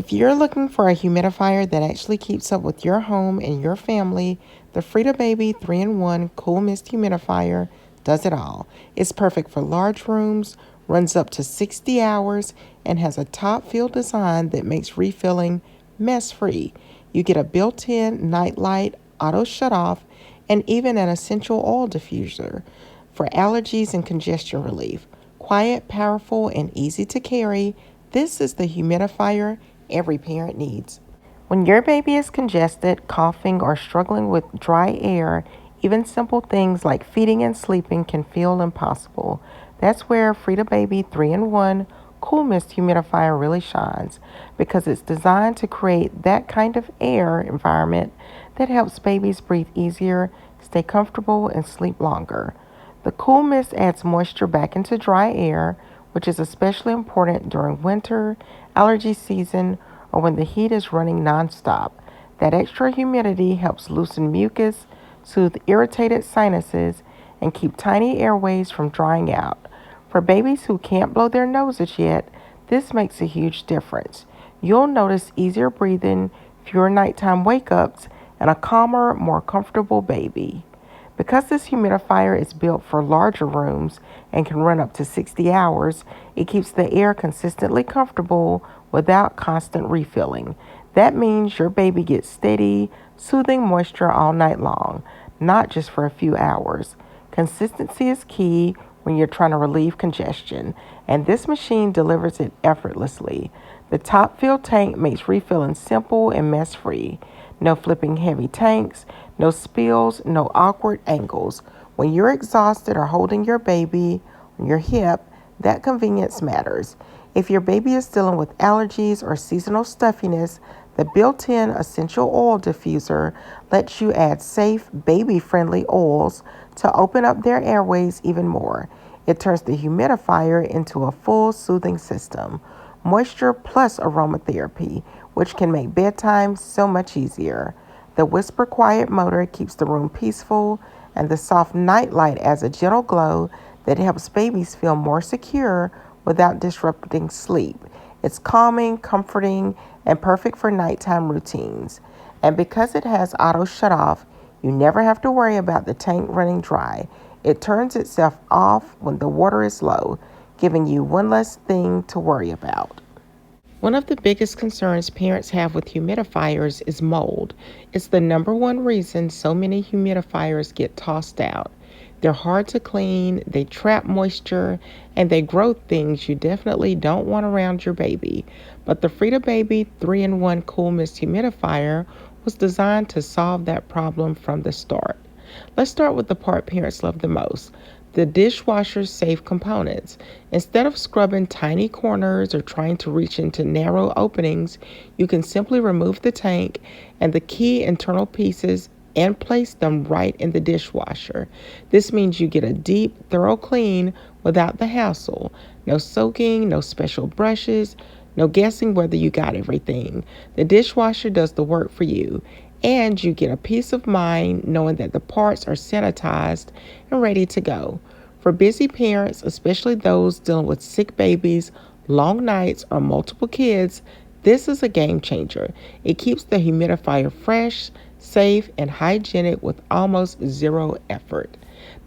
If you're looking for a humidifier that actually keeps up with your home and your family, the Frida Baby 3-in-1 Cool Mist Humidifier does it all. It's perfect for large rooms, runs up to 60 hours, and has a top fill design that makes refilling mess-free. You get a built-in night light, auto shut-off, and even an essential oil diffuser for allergies and congestion relief. Quiet, powerful, and easy to carry, this is the humidifier every parent needs. When your baby is congested, coughing, or struggling with dry air, even simple things like feeding and sleeping can feel impossible. That's where Frida Baby 3-in-1 Cool Mist Humidifier really shines because it's designed to create that kind of air environment that helps babies breathe easier, stay comfortable, and sleep longer. The cool mist adds moisture back into dry air, which is especially important during winter, allergy season, or when the heat is running nonstop. That extra humidity helps loosen mucus, soothe irritated sinuses, and keep tiny airways from drying out. For babies who can't blow their noses yet, this makes a huge difference. You'll notice easier breathing, fewer nighttime wake-ups, and a calmer, more comfortable baby. Because this humidifier is built for larger rooms and can run up to 60 hours, it keeps the air consistently comfortable without constant refilling. That means your baby gets steady, soothing moisture all night long, not just for a few hours. Consistency is key when you're trying to relieve congestion, and this machine delivers it effortlessly. The top fill tank makes refilling simple and mess-free. No flipping heavy tanks, no spills, no awkward angles. When you're exhausted or holding your baby on your hip, that convenience matters. If your baby is dealing with allergies or seasonal stuffiness, the built-in essential oil diffuser lets you add safe, baby-friendly oils to open up their airways even more. It turns the humidifier into a full soothing system. Moisture plus aromatherapy, which can make bedtime so much easier. The whisper quiet motor keeps the room peaceful, and the soft night light adds a gentle glow that helps babies feel more secure without disrupting sleep. It's calming, comforting, and perfect for nighttime routines. And because it has auto shut off, you never have to worry about the tank running dry. It turns itself off when the water is low, giving you one less thing to worry about. One of the biggest concerns parents have with humidifiers is mold. It's the number one reason so many humidifiers get tossed out. They're hard to clean, they trap moisture, and they grow things you definitely don't want around your baby. But the Frida Baby 3-in-1 Cool Mist Humidifier was designed to solve that problem from the start. Let's start with the part parents love the most, the dishwasher's safe components. Instead of scrubbing tiny corners or trying to reach into narrow openings, you can simply remove the tank and the key internal pieces and place them right in the dishwasher. This means you get a deep, thorough clean without the hassle. No soaking, no special brushes, no guessing whether you got everything. The dishwasher does the work for you, and you get a peace of mind knowing that the parts are sanitized and ready to go. For busy parents, especially those dealing with sick babies, long nights, or multiple kids, this is a game changer. It keeps the humidifier fresh, safe, and hygienic with almost zero effort.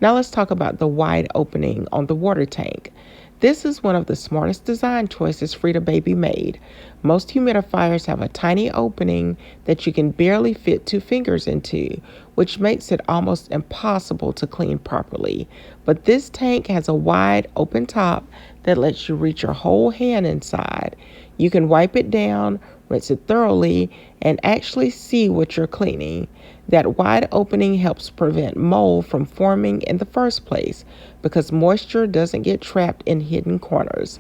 Now let's talk about the wide opening on the water tank. This is one of the smartest design choices Frida Baby made. Most humidifiers have a tiny opening that you can barely fit 2 fingers into, which makes it almost impossible to clean properly. But this tank has a wide open top that lets you reach your whole hand inside. You can wipe it down, rinse it thoroughly, and actually see what you're cleaning. That wide opening helps prevent mold from forming in the first place because moisture doesn't get trapped in hidden corners.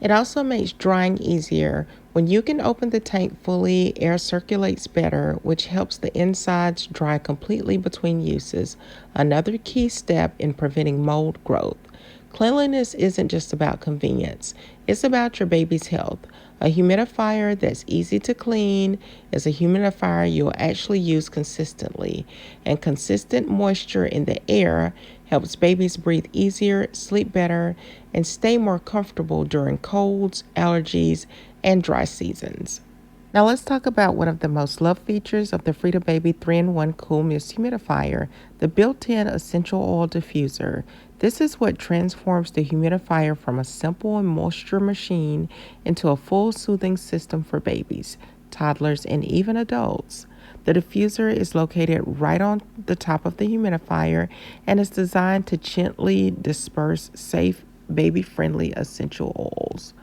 It also makes drying easier. When you can open the tank fully, air circulates better, which helps the insides dry completely between uses, another key step in preventing mold growth. Cleanliness isn't just about convenience, it's about your baby's health. A humidifier that's easy to clean is a humidifier you'll actually use consistently, and consistent moisture in the air helps babies breathe easier, sleep better, and stay more comfortable during colds, allergies, and dry seasons. Now let's talk about one of the most loved features of the Frida Baby 3-in-1 Cool Mist Humidifier, the built-in essential oil diffuser. This is what transforms the humidifier from a simple moisture machine into a full soothing system for babies, toddlers, and even adults. The diffuser is located right on the top of the humidifier and is designed to gently disperse safe, baby-friendly essential oils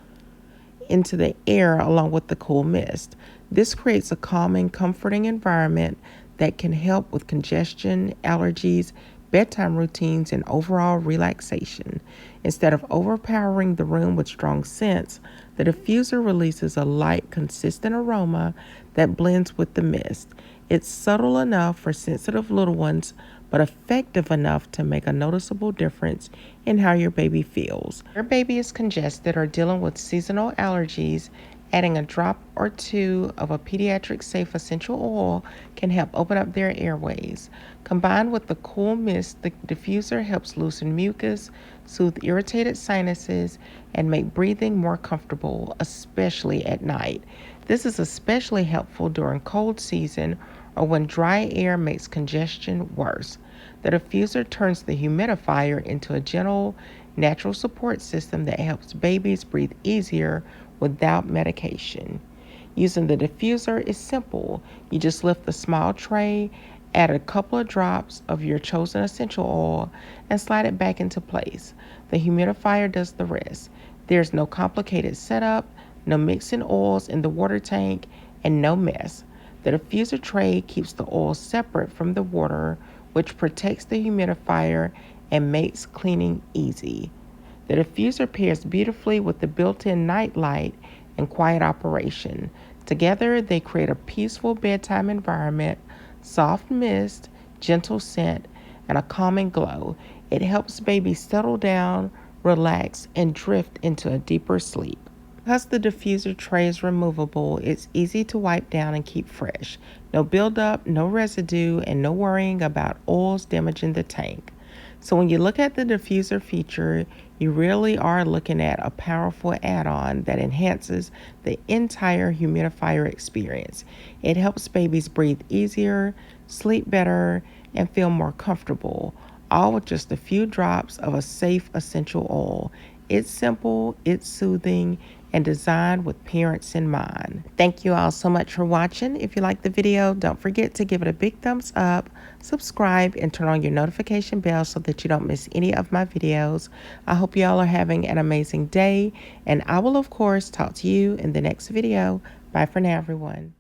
into the air along with the cool mist. This creates a calming, comforting environment that can help with congestion, allergies, bedtime routines, and overall relaxation. Instead of overpowering the room with strong scents, the diffuser releases a light, consistent aroma that blends with the mist. It's subtle enough for sensitive little ones, but effective enough to make a noticeable difference in how your baby feels. If your baby is congested or dealing with seasonal allergies, adding a drop or two of a pediatric safe essential oil can help open up their airways. Combined with the cool mist, the diffuser helps loosen mucus, soothe irritated sinuses, and make breathing more comfortable, especially at night. This is especially helpful during cold season or when dry air makes congestion worse. The diffuser turns the humidifier into a gentle, natural support system that helps babies breathe easier without medication. Using the diffuser is simple. You just lift the small tray, add a couple of drops of your chosen essential oil, and slide it back into place. The humidifier does the rest. There's no complicated setup, no mixing oils in the water tank, and no mess. The diffuser tray keeps the oil separate from the water, which protects the humidifier and makes cleaning easy. The diffuser pairs beautifully with the built-in night light and quiet operation. Together, they create a peaceful bedtime environment, soft mist, gentle scent, and a calming glow. It helps babies settle down, relax, and drift into a deeper sleep. Because the diffuser tray is removable, it's easy to wipe down and keep fresh. No buildup, no residue, and no worrying about oils damaging the tank. So when you look at the diffuser feature, you really are looking at a powerful add-on that enhances the entire humidifier experience. It helps babies breathe easier, sleep better, and feel more comfortable, all with just a few drops of a safe essential oil. It's simple, it's soothing, and designed with parents in mind. Thank you all so much for watching. If you liked the video, don't forget to give it a big thumbs up, subscribe, and turn on your notification bell so that you don't miss any of my videos. I hope you all are having an amazing day, and I will, of course, talk to you in the next video. Bye for now, everyone.